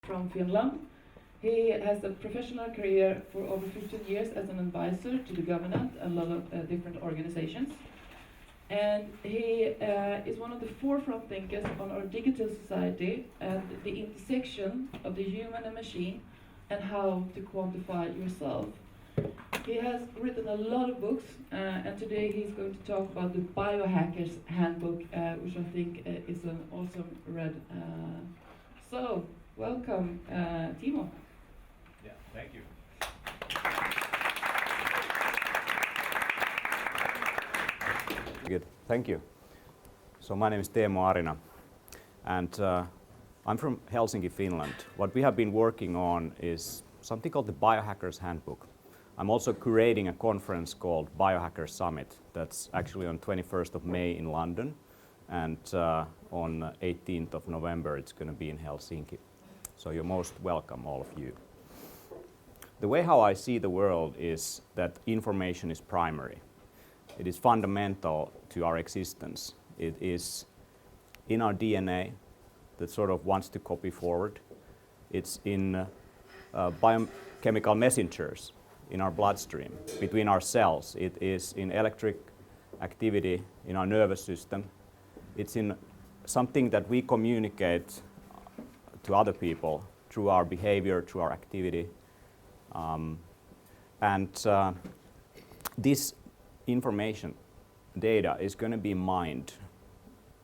from Finland. He has a professional career for over 15 years as an advisor to the government and a lot of different organizations. And he is one of the forefront thinkers on our digital society and the intersection of the human and machine and how to quantify yourself. He has written a lot of books, and today he's going to talk about the Biohackers Handbook, which I think is an awesome read. So, welcome, Teemu. Yeah, thank you. Good, thank you. So my name is Teemu Arina, and I'm from Helsinki, Finland. What we have been working on is something called the Biohackers Handbook. I'm also curating a conference called Biohackers Summit that's actually on 21st of May in London, and on 18th of November it's going to be in Helsinki. So you're most welcome, all of you. The way how I see the world is that information is primary. It is fundamental to our existence. It is in our DNA that sort of wants to copy forward. It's in biochemical messengers in our bloodstream, between our cells. It is in electric activity in our nervous system. It's in something that we communicate to other people through our behavior, through our activity. This information, data, is going to be mined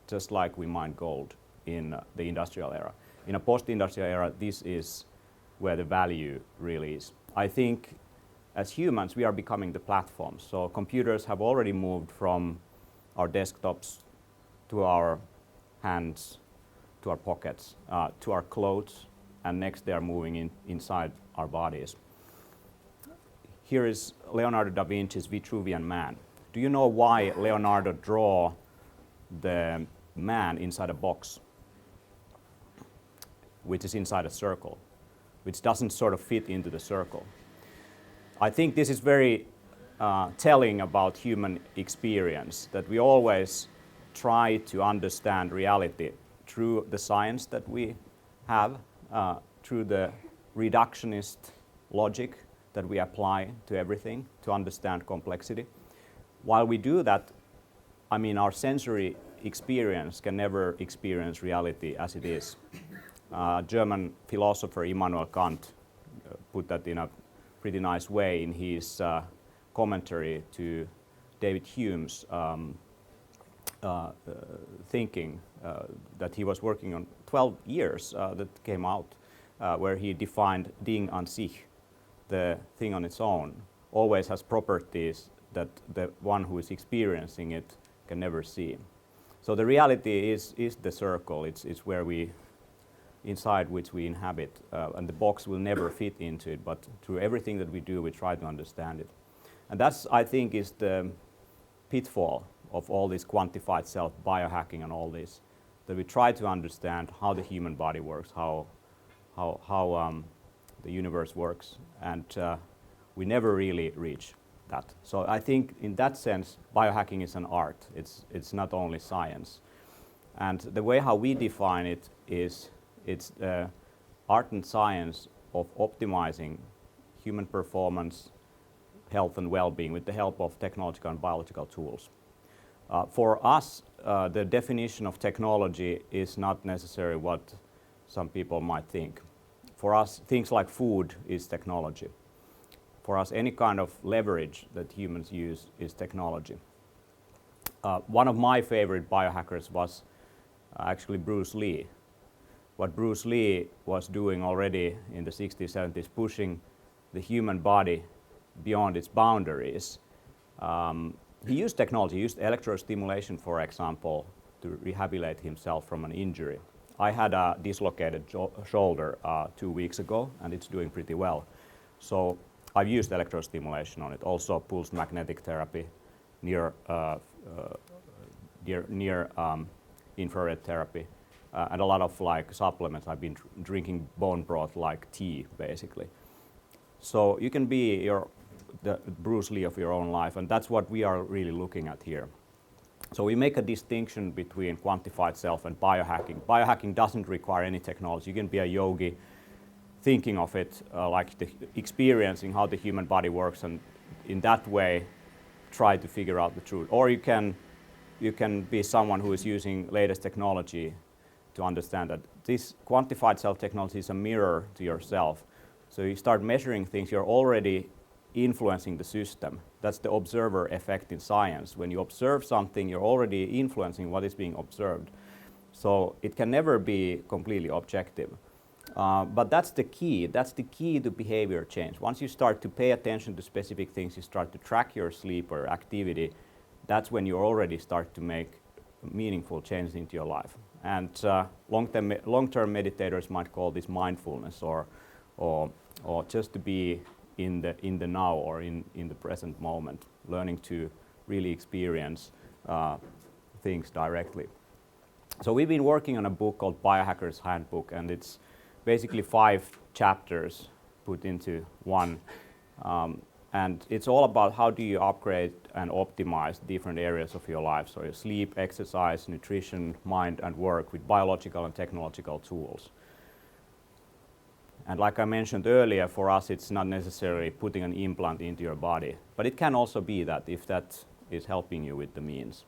just like we mine gold in the industrial era. In a post-industrial era, this is where the value really is. I think as humans, we are becoming the platform. So computers have already moved from our desktops to our hands, to our pockets, to our clothes, and next they are moving inside our bodies. Here is Leonardo da Vinci's Vitruvian Man. Do you know why Leonardo drew the man inside a box, which is inside a circle, which doesn't sort of fit into the circle? I think this is very telling about human experience, that we always try to understand reality through the science that we have, through the reductionist logic that we apply to everything to understand complexity. While we do that, I mean, our sensory experience can never experience reality as it is. German philosopher Immanuel Kant put that in a pretty nice way in his commentary to David Hume's thinking that he was working on 12 years that came out, where he defined Ding an sich, the thing on its own, always has properties that the one who is experiencing it can never see. So the reality is the circle. It's where we, inside which we inhabit, and the box will never fit into it, but through everything that we do, we try to understand it. And that's, I think, is the pitfall of all this quantified self, biohacking and all this, that we try to understand how the human body works, how the universe works, and we never really reach that. So I think in that sense, biohacking is an art. It's not only science. And the way how we define it is it's art and science of optimizing human performance, health and well-being with the help of technological and biological tools. For us, the definition of technology is not necessarily what some people might think. For us, things like food is technology. For us, any kind of leverage that humans use is technology. One of my favorite biohackers was actually Bruce Lee. What Bruce Lee was doing already in the 60s, 70s, pushing the human body beyond its boundaries. He used technology, he used electrostimulation, for example, to rehabilitate himself from an injury. I had a dislocated shoulder 2 weeks ago, and it's doing pretty well. So I've used electrostimulation on it, also pulsed magnetic therapy, near infrared therapy, and a lot of like supplements. I've been drinking bone broth like tea, basically. So you can be the Bruce Lee of your own life, and that's what we are really looking at here. So we make a distinction between quantified self and biohacking. Biohacking doesn't require any technology. You can be a yogi, thinking of it like experiencing how the human body works, and in that way try to figure out the truth. Or you can be someone who is using latest technology to understand that this quantified self technology is a mirror to yourself. So you start measuring things, you're already influencing the system. That's the observer effect in science. When you observe something, you're already influencing what is being observed. So it can never be completely objective. But that's the key. That's the key to behavior change. Once you start to pay attention to specific things, you start to track your sleep or activity, that's when you already start to make meaningful changes into your life. And long-term meditators might call this mindfulness, or just to be in the now, or in the present moment, learning to really experience things directly. So we've been working on a book called Biohackers Handbook, and it's basically 5 chapters put into one. And it's all about how do you upgrade and optimize different areas of your life. So your sleep, exercise, nutrition, mind, and work with biological and technological tools. And like I mentioned earlier, for us it's not necessarily putting an implant into your body, but it can also be that if that is helping you with the means.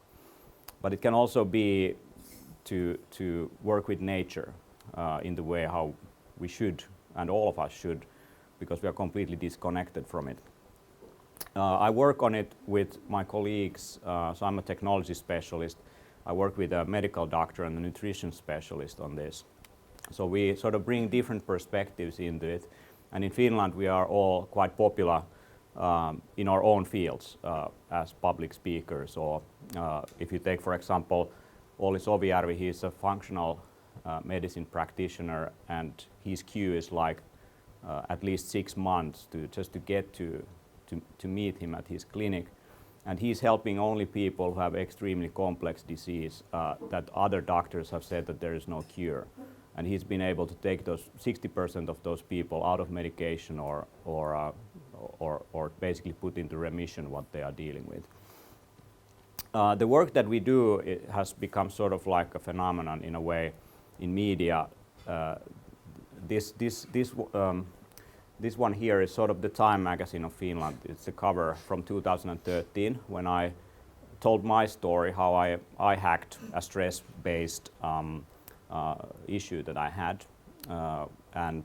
But it can also be to work with nature in the way how we should, and all of us should, because we are completely disconnected from it. I work on it with my colleagues, so I'm a technology specialist. I work with a medical doctor and a nutrition specialist on this. So we sort of bring different perspectives into it. And in Finland we are all quite popular in our own fields as public speakers. Or if you take, for example, Olli Sovijärvi, he's a functional medicine practitioner, and his queue is like at least 6 months to get to meet him at his clinic. And he's helping only people who have extremely complex disease that other doctors have said that there is no cure. And he's been able to take those 60% of those people out of medication or basically put into remission what they are dealing with. The work that we do, it has become sort of like a phenomenon in a way in media. This one here is sort of the Time magazine of Finland. It's a cover from 2013 when I told my story how I hacked a stress-based issue that I had, and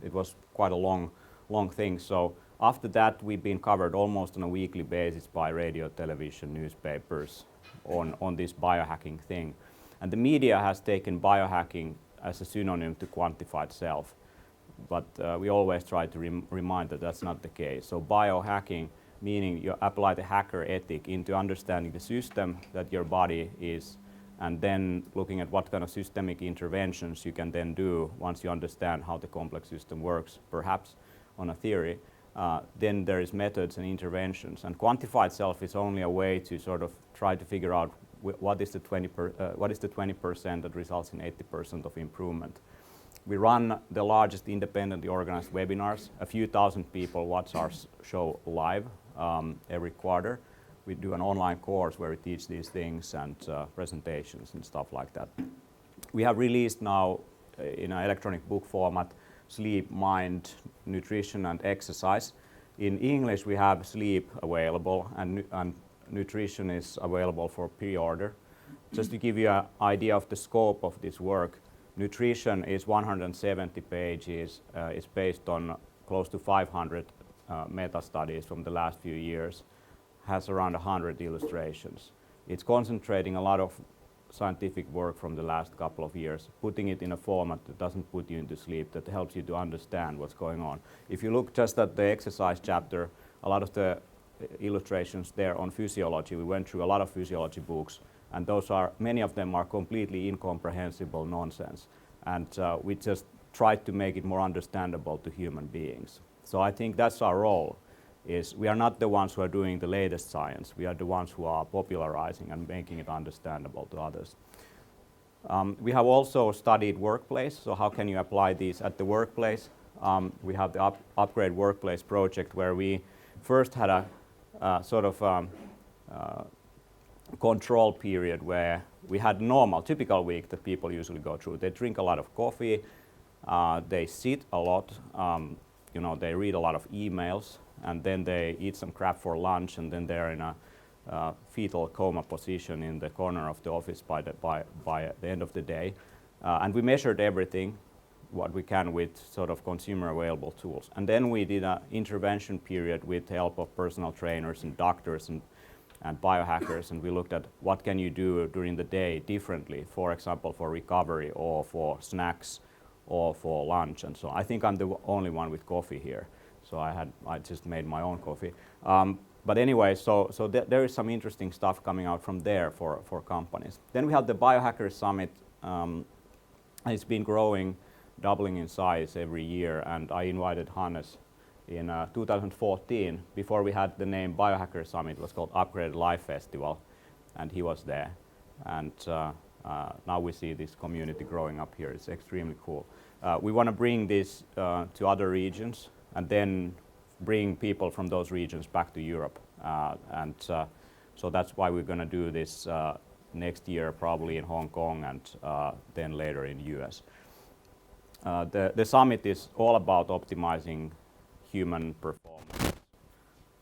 it was quite a long thing. So after that, we've been covered almost on a weekly basis by radio, television, newspapers on this biohacking thing. And the media has taken biohacking as a synonym to quantified self. But we always try to remind that that's not the case. So biohacking, meaning you apply the hacker ethic into understanding the system that your body is, and then looking at what kind of systemic interventions you can then do once you understand how the complex system works, perhaps on a theory. Then there is methods and interventions. And quantified self is only a way to sort of try to figure out what is the 20% that results in 80% of improvement. We run the largest independently organized webinars. A few thousand people watch our show live every quarter. We do an online course where we teach these things and presentations and stuff like that. We have released now in an electronic book format Sleep, Mind, Nutrition and Exercise. In English we have Sleep available, and Nutrition is available for pre-order. Just to give you an idea of the scope of this work, Nutrition is 170 pages. It's based on close to 500 meta-studies from the last few years. Has around 100 illustrations. It's concentrating a lot of scientific work from the last couple of years, putting it in a format that doesn't put you into sleep, that helps you to understand what's going on. If you look just at the exercise chapter, a lot of the illustrations there on physiology, we went through a lot of physiology books, and many of them are completely incomprehensible nonsense. And we just tried to make it more understandable to human beings. So I think that's our role. We are not the ones who are doing the latest science. We are the ones who are popularizing and making it understandable to others. We have also studied workplace, so how can you apply these at the workplace? We have the Upgrade Workplace project, where we first had a sort of control period where we had normal, typical week that people usually go through. They drink a lot of coffee, They sit a lot, they read a lot of emails, and then they eat some crap for lunch, and then they're in a fetal coma position in the corner of the office by the end of the day. And we measured everything, what we can with sort of consumer available tools. And then we did an intervention period with the help of personal trainers and doctors and biohackers, and we looked at what can you do during the day differently, for example, for recovery or for snacks or for lunch and so on. I think I'm the only one with coffee here, so I just made my own coffee. But anyway, so there is some interesting stuff coming out from there for companies. Then we have the Biohackers Summit. It's been growing, doubling in size every year, and I invited Hannes in 2014. Before we had the name Biohacker Summit, it was called Upgraded Life Festival, and he was there. And now we see this community growing up here. It's extremely cool. We want to bring this to other regions and then bring people from those regions back to Europe. So that's why we're going to do this next year, probably in Hong Kong, and then later in the US. The summit is all about optimizing human performance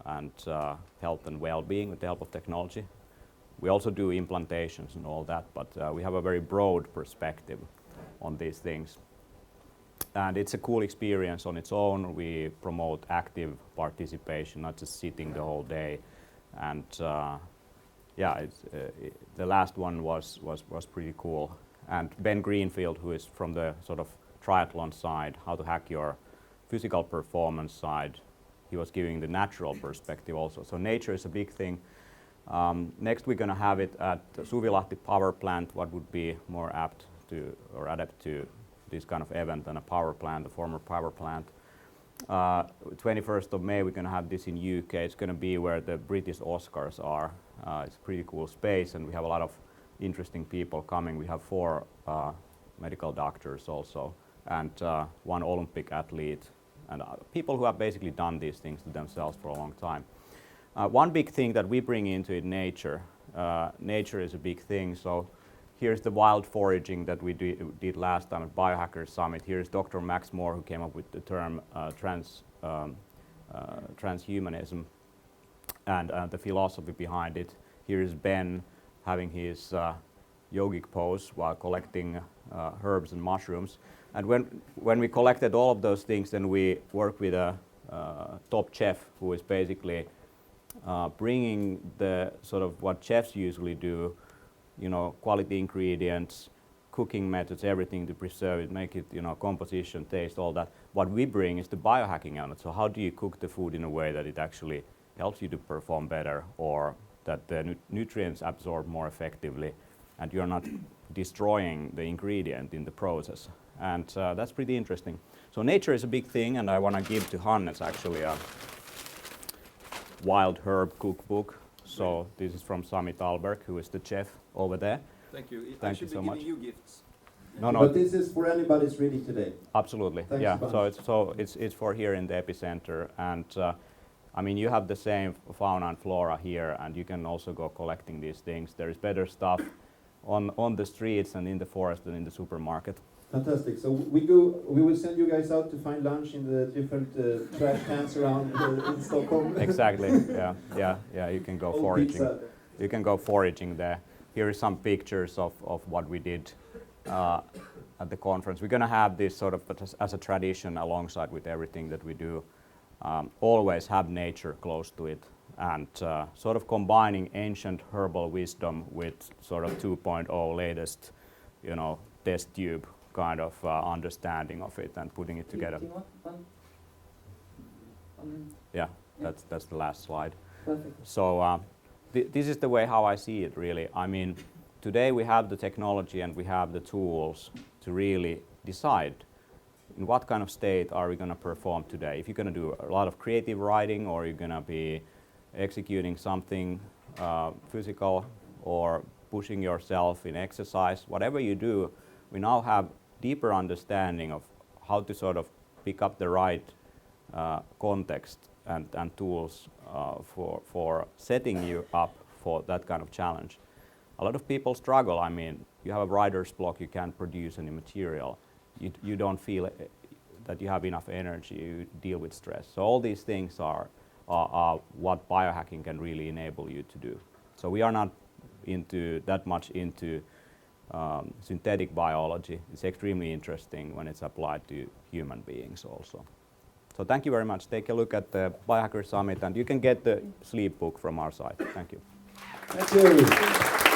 and health and well-being with the help of technology. We also do implantations and all that, but we have a very broad perspective on these things. And it's a cool experience on its own. We promote active participation, not just sitting the whole day. And the last one was pretty cool. And Ben Greenfield, who is from the sort of triathlon side, how to hack your physical performance side, he was giving the natural perspective also. So nature is a big thing. Next we're going to have it at the Suvilahti power plant, what would be more apt to or adapt to this kind of event than a power plant, a former power plant. 21st of May we're going to have this in UK. It's going to be where the British Oscars are. It's a pretty cool space, and we have a lot of interesting people coming. We have 4 medical doctors also, and 1 Olympic athlete, and people who have basically done these things to themselves for a long time. One big thing that we bring into it, nature. Nature is a big thing. So here's the wild foraging that we did last time at Biohackers Summit. Here's Dr. Max Moore, who came up with the term transhumanism and the philosophy behind it. Here's Ben having his yogic pose while collecting herbs and mushrooms. And when we collected all of those things, then we worked with a top chef who is basically bringing the sort of what chefs usually do, quality ingredients, cooking methods, everything to preserve it, make it, composition, taste, all that. What we bring is the biohacking on it. So how do you cook the food in a way that it actually helps you to perform better, or that the nutrients absorb more effectively, and you're not destroying the ingredient in the process. And that's pretty interesting. So nature is a big thing, and I want to give to Hannes actually a wild herb cookbook. So this is from Sami Talberg, who is the chef over there. Thank you. Thank you so much. I should be giving you gifts. No. But this is for anybody who's reading today. Absolutely. Thanks Yeah. a bunch. So it's for here in the epicenter, and I mean, you have the same fauna and flora here, and you can also go collecting these things. There is better stuff on the streets and in the forest than in the supermarket. Fantastic. So we will send you guys out to find lunch in the different trash cans around in Stockholm. Exactly. Yeah. You can go Old foraging. pizza. You can go foraging there. Here are some pictures of what we did at the conference. We're going to have this sort of as a tradition alongside with everything that we do. Always have nature close to it, and sort of combining ancient herbal wisdom with sort of 2.0 latest, test tube kind of understanding of it and putting it together. Do you want one? Yeah, that's the last slide. Perfect. So this is the way how I see it, really. I mean, today we have the technology and we have the tools to really decide in what kind of state are we going to perform today. If you're going to do a lot of creative writing, or you're going to be executing something physical, or pushing yourself in exercise, whatever you do, we now have deeper understanding of how to sort of pick up the right context and tools for setting you up for that kind of challenge. A lot of people struggle. I mean, you have a writer's block, you can't produce any material. you don't feel that you have enough energy, you deal with stress. So all these things are what biohacking can really enable you to do. So we are not that much into synthetic biology. It's extremely interesting when it's applied to human beings also. So thank you very much. Take a look at the Biohacker Summit, and you can get the sleep book from our site. Thank you. Thank you.